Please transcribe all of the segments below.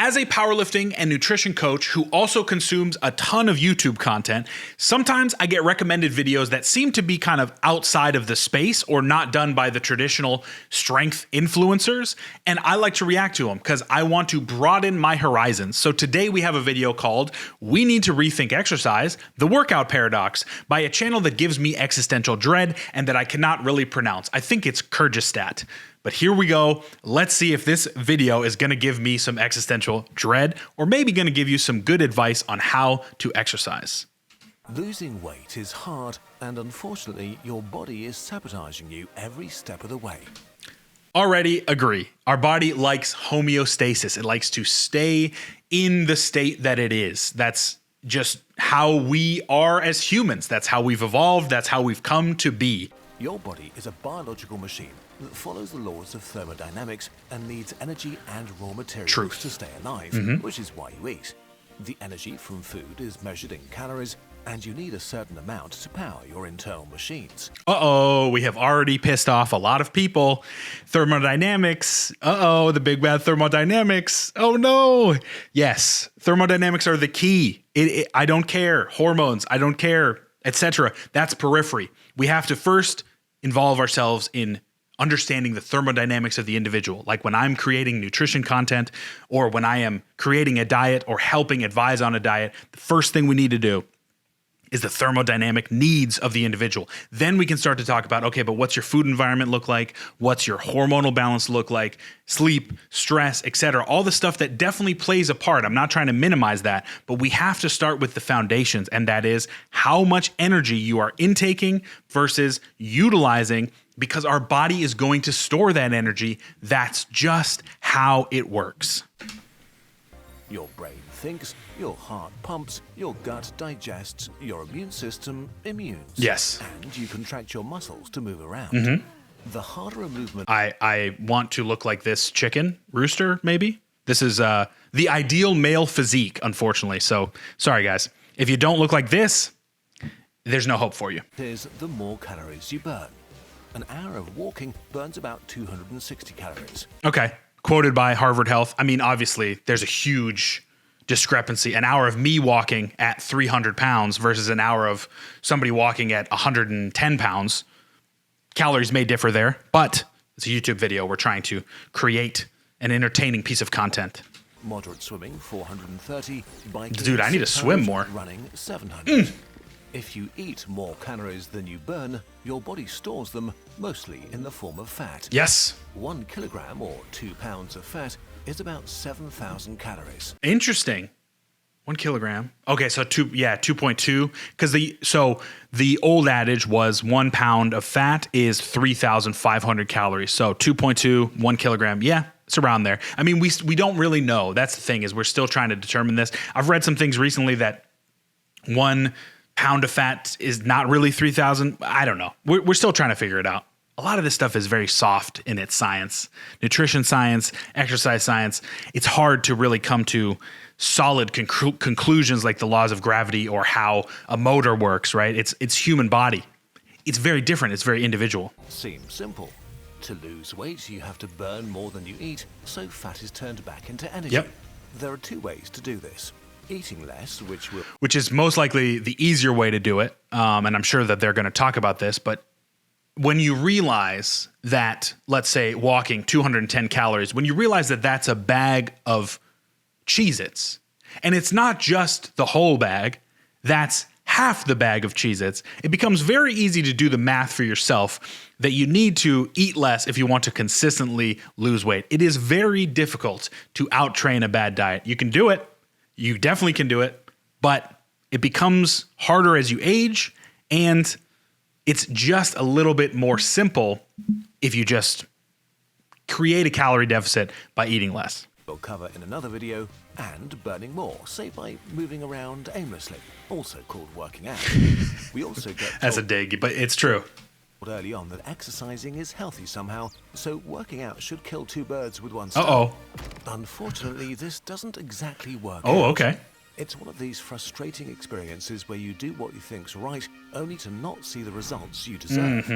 As a powerlifting and nutrition coach who also consumes a ton of YouTube content, sometimes I get recommended videos that seem to be kind of outside of the space or not done by the traditional strength influencers, and I like to react to them because I want to broaden my horizons. So today we have a video called "We Need to Rethink Exercise: The Workout Paradox" by a channel that gives me existential dread and that I cannot really pronounce. I think it's Kyrgyzstan. But here we go. Let's see if this video is going to give me some existential dread or maybe going to give you some good advice on how to exercise. Losing weight is hard, and unfortunately, your body is sabotaging you every step of the way. Already agree. Our body likes homeostasis. It likes to stay in the state that it is. That's just how we are as humans. That's how we've evolved. That's how we've come to be. Your body is a biological machine that follows the laws of thermodynamics and needs energy and raw materials to stay alive, which is why you eat. The energy from food is measured in calories, and you need a certain amount to power your internal machines. Uh-oh, we have already pissed off a lot of people. Thermodynamics. Uh-oh, the big bad thermodynamics. Oh no. Yes, thermodynamics are the key. I don't care. Hormones, I don't care, etc. That's periphery. We have to first involve ourselves in understanding the thermodynamics of the individual. Like when I'm creating nutrition content or when I am creating a diet or helping advise on a diet, the first thing we need to do is the thermodynamic needs of the individual. Then we can start to talk about, okay, but what's your food environment look like? What's your hormonal balance look like? Sleep, stress, etc. All the stuff that definitely plays a part. I'm not trying to minimize that, but we have to start with the foundations, and that is how much energy you are intaking versus utilizing, because our body is going to store that energy. That's just how it works. Your brain thinks, your heart pumps, your gut digests, your immune system immunes. Yes. And you contract your muscles to move around. The harder a movement... I want to look like this chicken rooster, maybe. This is the ideal male physique, unfortunately. So, sorry, guys. If you don't look like this, there's no hope for you. ...is the more calories you burn. An hour of walking burns about 260 calories. Okay. Quoted by Harvard Health. I mean, obviously, there's a huge discrepancy. An hour of me walking at 300 pounds versus an hour of somebody walking at 110 pounds. Calories may differ there, but it's a YouTube video. We're trying to create an entertaining piece of content. Moderate swimming, 430. Biking, dude, I need to swim more. Running, 700. If you eat more calories than you burn, your body stores them, mostly in the form of fat. Yes. 1 kilogram or 2 pounds of fat is about 7,000 calories. Interesting. 1 kilogram. Okay, so 2.2. Because the old adage was 1 pound of fat is 3,500 calories. So 2.2, 1 kilogram. Yeah, it's around there. I mean, we don't really know. That's the thing, is we're still trying to determine this. I've read some things recently that 1 pound of fat is not really 3,000. I don't know. We're still trying to figure it out. A lot of this stuff is very soft in its science. Nutrition science, exercise science. It's hard to really come to solid conclusions like the laws of gravity or how a motor works, right? It's human body. It's very different. It's very individual. Seems simple. To lose weight, you have to burn more than you eat, so fat is turned back into energy. Yep. There are 2 ways to do this. Eating less, which is most likely the easier way to do it. And I'm sure that they're going to talk about this, but when you realize that, let's say walking 210 calories, when you realize that that's a bag of Cheez-Its, and it's not just the whole bag, that's half the bag of Cheez-Its, it becomes very easy to do the math for yourself that you need to eat less if you want to consistently lose weight. It is very difficult to out-train a bad diet. You can do it. You definitely can do it, but it becomes harder as you age, and it's just a little bit more simple if you just create a calorie deficit by eating less. We'll cover in another video, and burning more, say by moving around aimlessly, also called working out. We also get told That's a dig, but it's true. Early on that exercising is healthy somehow, so working out should kill 2 birds with 1 stone. Uh-oh. Unfortunately, this doesn't exactly work Oh, out. okay. It's one of these frustrating experiences where you do what you think's right, only to not see the results you deserve.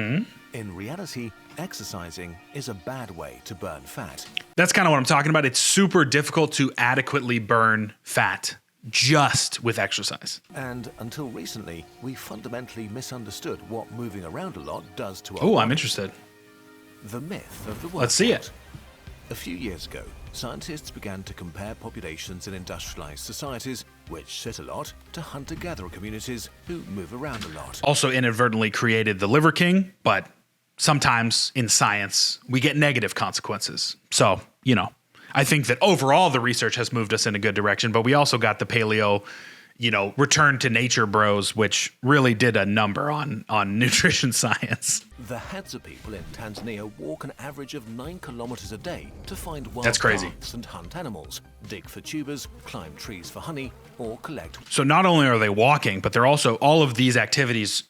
In reality, exercising is a bad way to burn fat. That's kind of what I'm talking about. It's super difficult to adequately burn fat just with exercise. And until recently, we fundamentally misunderstood what moving around a lot does to our Oh, I'm body. interested. The myth of the workout. Let's see it. A few years ago, scientists began to compare populations in industrialized societies, which sit a lot, to hunter-gatherer communities who move around a lot. Also inadvertently created the Liver King, but sometimes in science, we get negative consequences. So, you know, I think that overall the research has moved us in a good direction, but we also got the paleo, you know, return to nature bros, which really did a number on nutrition science. The Hadza people in Tanzania walk an average of 9 kilometers a day to find wild That's crazy. plants and hunt animals, dig for tubers, climb trees for honey, or collect. So not only are they walking, but they're also, all of these activities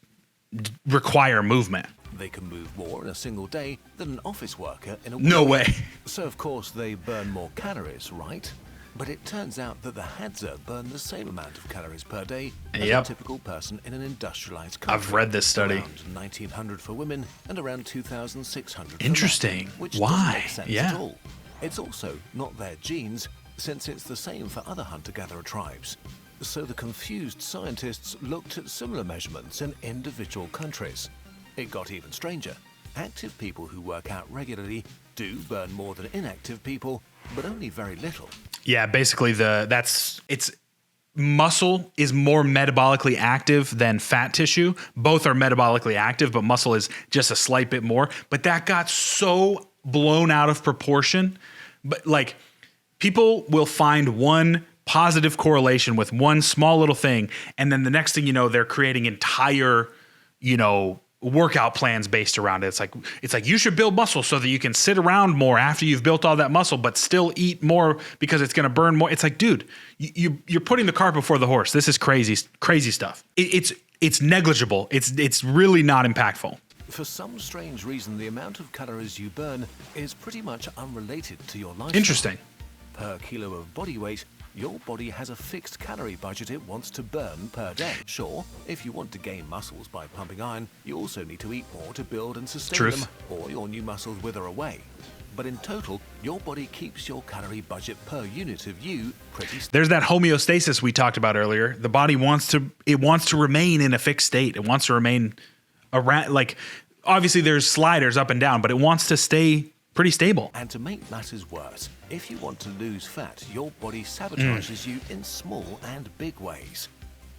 require movement. They can move more in a single day than an office worker in a week. No way. So of course they burn more calories, right? But it turns out that the Hadza burn the same amount of calories per day as Yep. a typical person in an industrialized country. I've read this study. Around 1,900 for women and around 2,600 for men, Interesting. which Why? doesn't make sense Yeah. at all. It's also not their genes, since it's the same for other hunter-gatherer tribes. So the confused scientists looked at similar measurements in individual countries. It got even stranger. Active people who work out regularly do burn more than inactive people, but only very little. Yeah, basically muscle is more metabolically active than fat tissue. Both are metabolically active, but muscle is just a slight bit more. But that got so blown out of proportion. But like, people will find one positive correlation with one small little thing, and then the next thing you know, they're creating entire, you know, workout plans based around it. It's like you should build muscle so that you can sit around more after you've built all that muscle, but still eat more because it's going to burn more. It's like, dude, you're putting the cart before the horse. This is crazy stuff. It's negligible. It's really not impactful. For some strange reason, the amount of calories you burn is pretty much unrelated to your lifestyle. Interesting. Per kilo of body weight, your body has a fixed calorie budget it wants to burn per day. Sure, if you want to gain muscles by pumping iron, you also need to eat more to build and sustain Truth. them, or your new muscles wither away. But in total, your body keeps your calorie budget per unit of you pretty There's that homeostasis we talked about earlier. The body wants to remain in a fixed state. It wants to remain around, like, obviously there's sliders up and down, but it wants to stay pretty stable. And to make matters worse, if you want to lose fat, your body sabotages you in small and big ways.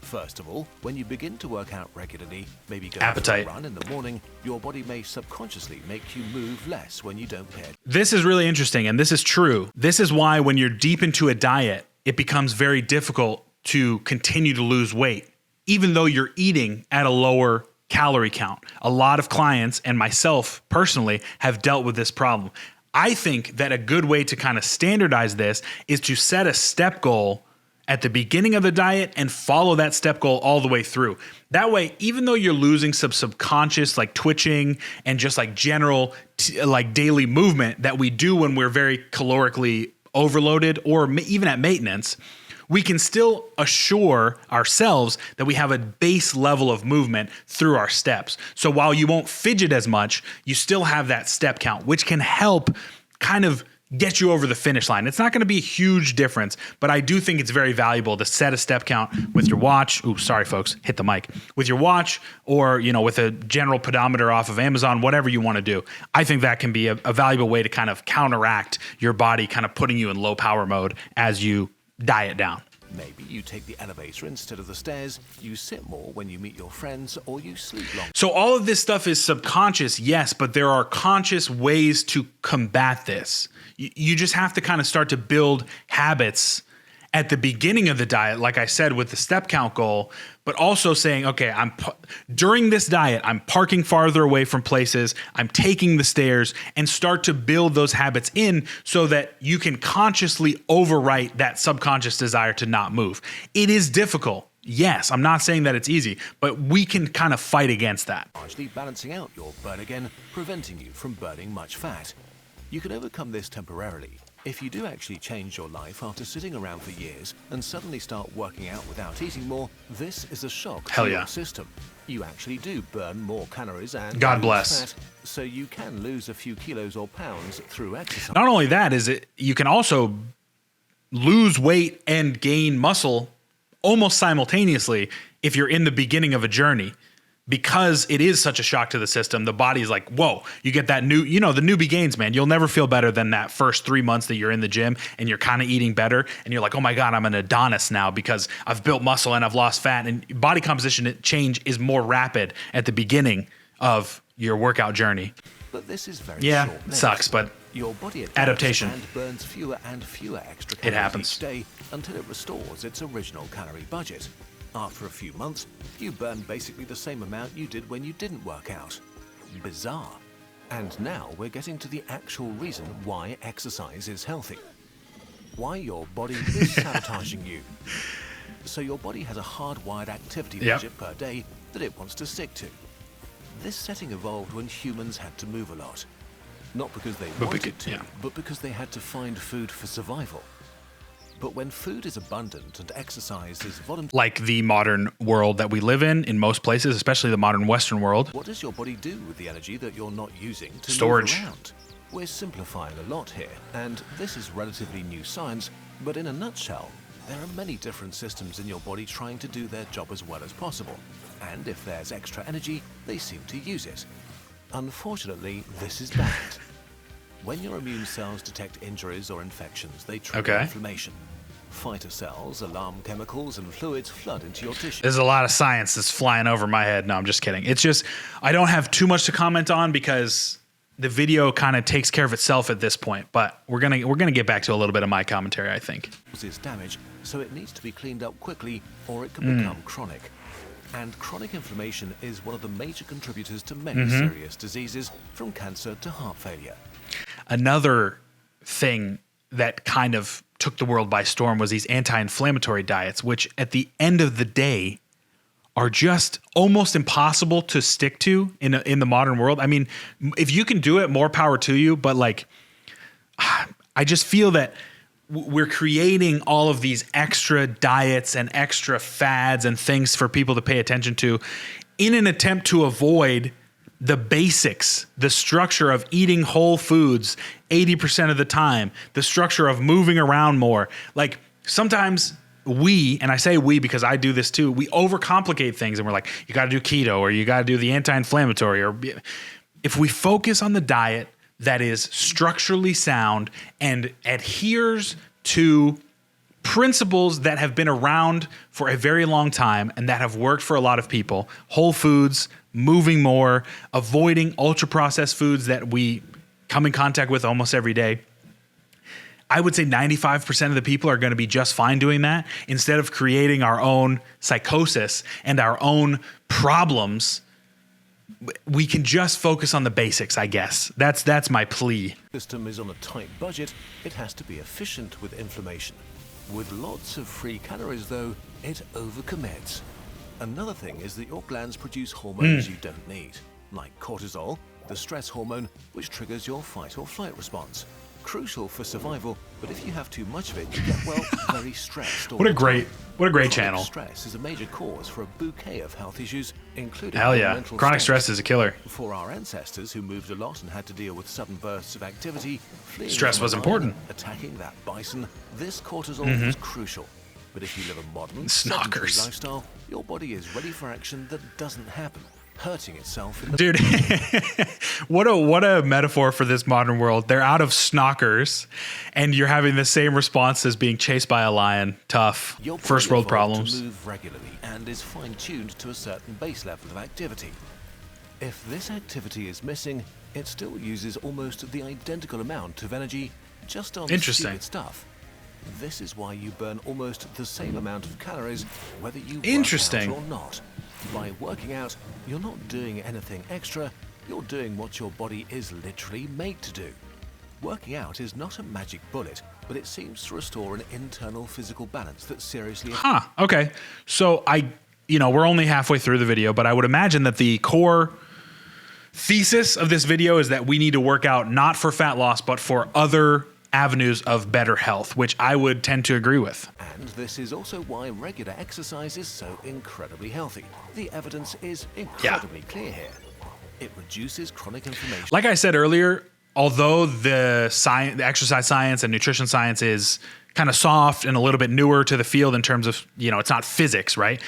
First of all, when you begin to work out regularly, maybe go Appetite. for a run in the morning, your body may subconsciously make you move less when you don't pay attention. This is really interesting, and this is true. This is why when you're deep into a diet, it becomes very difficult to continue to lose weight, even though you're eating at a lower calorie count. A lot of clients and myself personally have dealt with this problem. I think that a good way to kind of standardize this is to set a step goal at the beginning of the diet and follow that step goal all the way through. That way, even though you're losing some subconscious like twitching and just like general like daily movement that we do when we're very calorically overloaded or even at maintenance, we can still assure ourselves that we have a base level of movement through our steps. So while you won't fidget as much, you still have that step count, which can help kind of get you over the finish line. It's not going to be a huge difference, but I do think it's very valuable to set a step count with your watch. Ooh, sorry folks, hit the mic. With your watch or, you know, with a general pedometer off of Amazon, whatever you want to do. I think that can be a valuable way to kind of counteract your body kind of putting you in low power mode as you diet down. Maybe you take the elevator instead of the stairs, you sit more when you meet your friends, or you sleep longer. So all of this stuff is subconscious, yes, but there are conscious ways to combat this. You just have to kind of start to build habits at the beginning of the diet, like I said, with the step count goal, but also saying, okay, during this diet, I'm parking farther away from places, I'm taking the stairs, and start to build those habits in so that you can consciously overwrite that subconscious desire to not move. It is difficult. Yes, I'm not saying that it's easy, but we can kind of fight against that. Largely balancing out your burn again, preventing you from burning much fat. You can overcome this temporarily, If you do actually change your life after sitting around for years and suddenly start working out without eating more, this is a shock Hell to yeah. your system. You actually do burn more calories and God lose bless. fat, so you can lose a few kilos or pounds through exercise. Not only that, you can also lose weight and gain muscle almost simultaneously if you're in the beginning of a journey. Because it is such a shock to the system, the body's like, whoa, you get that new, the newbie gains, man. You'll never feel better than that first 3 months that you're in the gym and you're kind of eating better. And you're like, oh my God, I'm an Adonis now because I've built muscle and I've lost fat. And body composition change is more rapid at the beginning of your workout journey. But this is very Yeah, short-lived. sucks, but your body adapts adaptation. and burns fewer and fewer extra It calories happens. each day until it restores its original calorie budget. After a few months, you burn basically the same amount you did when you didn't work out. Bizarre. And now we're getting to the actual reason why exercise is healthy. Why your body is sabotaging you. So your body has a hardwired activity Yep. budget per day that it wants to stick to. This setting evolved when humans had to move a lot. Not because they wanted to, yeah. but because they had to find food for survival. But when food is abundant and exercise is voluntary, Like the modern world that we live in most places, especially the modern Western world. what does your body do with the energy that you're not using to Storage. move around? We're simplifying a lot here, and this is relatively new science, but in a nutshell, there are many different systems in your body trying to do their job as well as possible. And if there's extra energy, they seem to use it. Unfortunately, this is bad. When your immune cells detect injuries or infections, they trigger Okay. inflammation. Fighter cells, alarm chemicals, and fluids flood into your tissue. There's a lot of science that's flying over my head. No, I'm just kidding. It's just, I don't have too much to comment on because the video kind of takes care of itself at this point, but we're gonna get back to a little bit of my commentary, I think. Causes damage, so it needs to be cleaned up quickly or it can Mm. become chronic. And chronic inflammation is one of the major contributors to many Mm-hmm. serious diseases, from cancer to heart failure. Another thing that kind of took the world by storm was these anti-inflammatory diets, which at the end of the day are just almost impossible to stick to in the modern world. I mean, if you can do it, more power to you, but like, I just feel that we're creating all of these extra diets and extra fads and things for people to pay attention to in an attempt to avoid the basics, the structure of eating whole foods 80% of the time, the structure of moving around more. Like sometimes and I say we because I do this too, we overcomplicate things and we're like, you got to do keto or you got to do the anti-inflammatory. Or if we focus on the diet that is structurally sound and adheres to principles that have been around for a very long time and that have worked for a lot of people, whole foods, moving more, avoiding ultra processed foods that we come in contact with almost every day. I would say 95% of the people are going to be just fine doing that instead of creating our own psychosis and our own problems. We can just focus on the basics, I guess. That's my plea. System is on a tight budget, it has to be efficient with inflammation. With lots of free calories though, it overcommits. Another thing is that your glands produce hormones you don't need, like cortisol, the stress hormone, which triggers your fight or flight response. Crucial for survival, but if you have too much of it, you get, well, very stressed. What a great Chronic channel. Stress is a major cause for a bouquet of health issues, including Hell yeah. mental Chronic stress is a killer. For our ancestors who moved a lot and had to deal with sudden bursts of activity, fleeing Stress from was a lion, important. attacking that bison, this cortisol was crucial. But if you live a modern, sedentary Snockers. lifestyle, your body is ready for action that doesn't happen, hurting itself in the Dude, what a metaphor for this modern world. They're out of snockers and you're having the same response as being chased by a lion. Tough. Your body First world evolved problems. to move regularly and is fine-tuned to a certain base level of activity. If this activity is missing, it still uses almost the identical amount of energy just on Interesting. stupid stuff. This is why you burn almost the same amount of calories whether you work Interesting. out or not. By working out, you're not doing anything extra, you're doing what your body is literally made to do. Working out is not a magic bullet, but it seems to restore an internal physical balance that seriously Huh. Okay. So we're only halfway through the video, but I would imagine that the core thesis of this video is that we need to work out not for fat loss, but for other avenues of better health, which I would tend to agree with. And this is also why regular exercise is so incredibly healthy. The evidence is incredibly clear here. It reduces chronic inflammation. Like I said earlier, although the exercise science and nutrition science is kind of soft and a little bit newer to the field in terms of, it's not physics, right?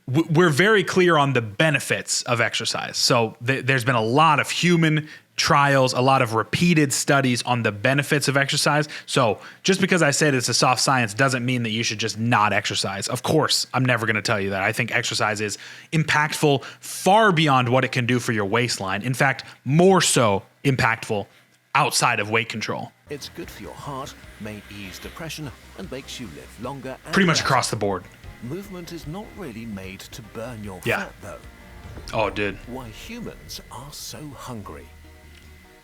We're very clear on the benefits of exercise. So there's been a lot of human trials, a lot of repeated studies on the benefits of exercise. So just because I said it's a soft science doesn't mean that you should just not exercise. Of course, I'm never going to tell you that. I think exercise is impactful far beyond what it can do for your waistline. In fact, more so impactful outside of weight control. It's good for your heart, may ease depression, and makes you live longer. And pretty much better. across the board. Movement is not really made to burn your Yeah. fat, though. Oh, dude. Why humans are so hungry.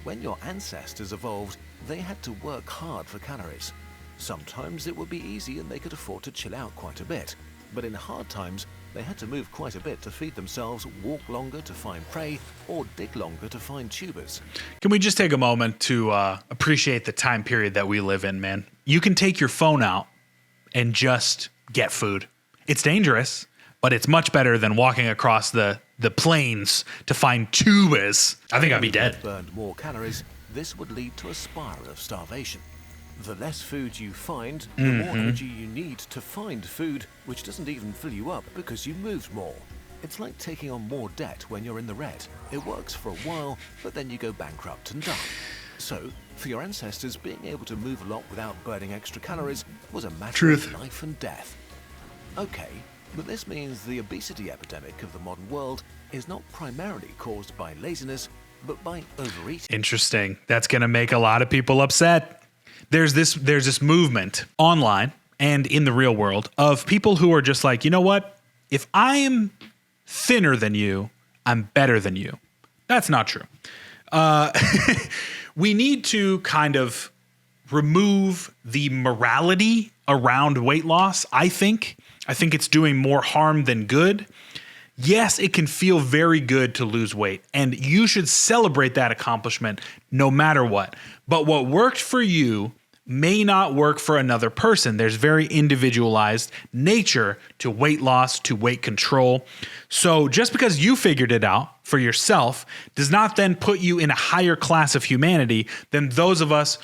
When your ancestors evolved, they had to work hard for calories. Sometimes it would be easy and they could afford to chill out quite a bit. But in hard times, they had to move quite a bit to feed themselves, walk longer to find prey, or dig longer to find tubers. Can we just take a moment to appreciate the time period that we live in, man? You can take your phone out and just get food. It's dangerous, but it's much better than walking across the plains to find tubers. I think I'd be dead. Burned more calories, this would lead to a spiral of starvation. The less food you find, the more energy you need to find food, which doesn't even fill you up because you moved more. It's like taking on more debt when you're in the red. It works for a while, but then you go bankrupt and die. So, for your ancestors, being able to move a lot without burning extra calories was a matter of life and death. Okay, but this means the obesity epidemic of the modern world is not primarily caused by laziness, but by overeating. Interesting. That's going to make a lot of people upset. There's this movement online and in the real world of people who are just like, you know what? If I am thinner than you, I'm better than you. That's not true. We need to kind of remove the morality around weight loss, I think. I think it's doing more harm than good. Yes, it can feel very good to lose weight, and you should celebrate that accomplishment no matter what. But what worked for you may not work for another person. There's very individualized nature to weight loss, to weight control. So just because you figured it out for yourself does not then put you in a higher class of humanity than those of us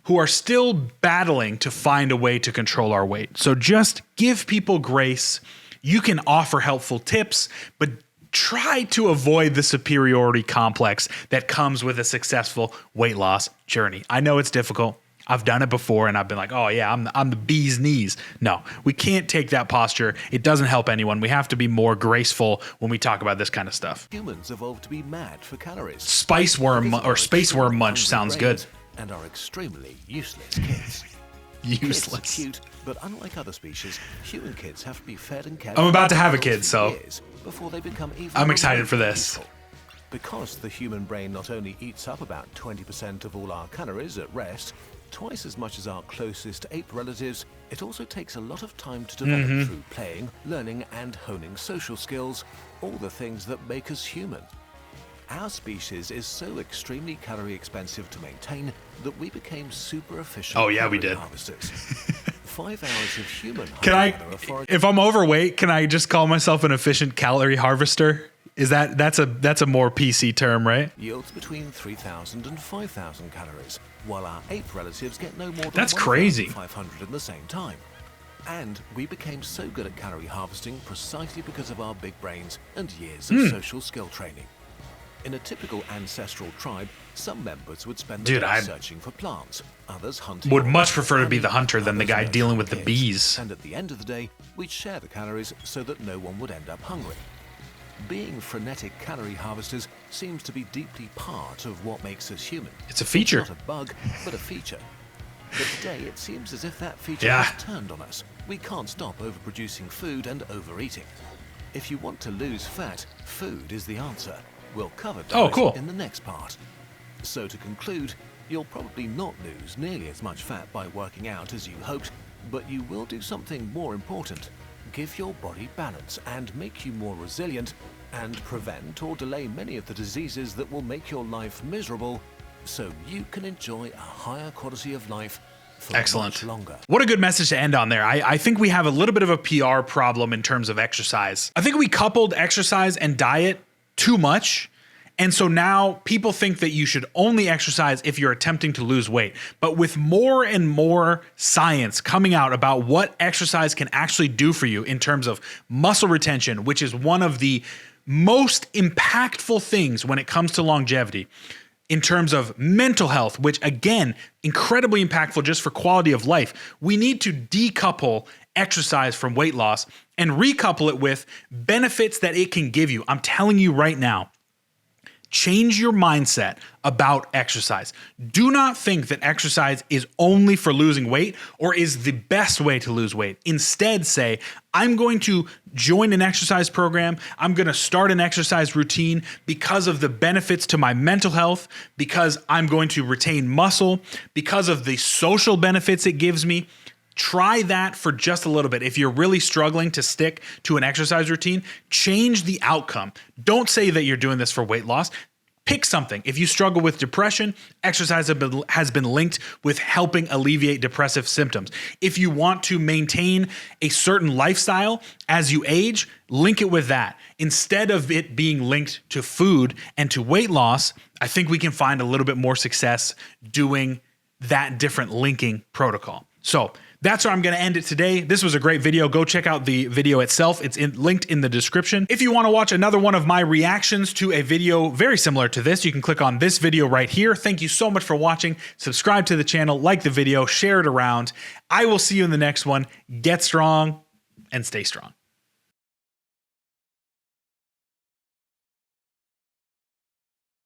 who are still battling to find a way to control our weight. So just give people grace. You can offer helpful tips, but try to avoid the superiority complex that comes with a successful weight loss journey. I know it's difficult. I've done it before and I've been like, oh yeah, I'm the bee's knees. No, we can't take that posture. It doesn't help anyone. We have to be more graceful when we talk about this kind of stuff. Humans evolved to be mad for calories. Spice worm or space worm munch sounds good. And are extremely useless kids. Useless. Kids are cute, but unlike other species, human kids have to be fed and cared I'm about to for have a for kid, so years before they become even I'm excited for remotely this. useful. Because the human brain not only eats up about 20% of all our calories at rest, twice as much as our closest ape relatives, it also takes a lot of time to develop through playing, learning, and honing social skills, all the things that make us human. Our species is so extremely calorie expensive to maintain that we became super efficient we calorie did. harvesters. 5 hours of human Can I, hunter-gatherer forage if I'm overweight, can I just call myself an efficient calorie harvester? Is that's a more PC term, right? yields between 3,000 and 5,000 calories, while our ape relatives get no more than That's crazy. 1,500 in the same time. And we became so good at calorie harvesting precisely because of our big brains and years of social skill training. In a typical ancestral tribe, some members would spend the day searching for plants, others hunting. Would much prefer to be the hunter than the others guy nurturing dealing with the kids. bees. And at the end of the day, we'd share the calories so that no one would end up hungry. Being frenetic calorie harvesters seems to be deeply part of what makes us human. It's a feature. It's not a bug, but a feature. But today, it seems as if that feature Yeah. has turned on us. We can't stop overproducing food and overeating. If you want to lose fat, food is the answer. We'll cover that in the next part. So to conclude, you'll probably not lose nearly as much fat by working out as you hoped, but you will do something more important. Give your body balance and make you more resilient, and prevent or delay many of the diseases that will make your life miserable so you can enjoy a higher quality of life for Excellent. much longer. What a good message to end on there. I think we have a little bit of a PR problem in terms of exercise. I think we coupled exercise and diet too much. And so now people think that you should only exercise if you're attempting to lose weight. But with more and more science coming out about what exercise can actually do for you in terms of muscle retention, which is one of the most impactful things when it comes to longevity, in terms of mental health, which again, incredibly impactful just for quality of life, we need to decouple exercise from weight loss and recouple it with benefits that it can give you. I'm telling you right now, change your mindset about exercise. Do not think that exercise is only for losing weight or is the best way to lose weight. Instead, say, I'm going to join an exercise program. I'm going to start an exercise routine because of the benefits to my mental health, because I'm going to retain muscle, because of the social benefits it gives me. Try that for just a little bit. If you're really struggling to stick to an exercise routine, change the outcome. Don't say that you're doing this for weight loss. Pick something. If you struggle with depression, exercise has been linked with helping alleviate depressive symptoms. If you want to maintain a certain lifestyle as you age, link it with that. Instead of it being linked to food and to weight loss, I think we can find a little bit more success doing that different linking protocol. So that's where I'm going to end it today. This was a great video. Go check out the video itself. It's linked in the description. If you want to watch another one of my reactions to a video very similar to this, you can click on this video right here. Thank you so much for watching. Subscribe to the channel, like the video, share it around. I will see you in the next one. Get strong and stay strong.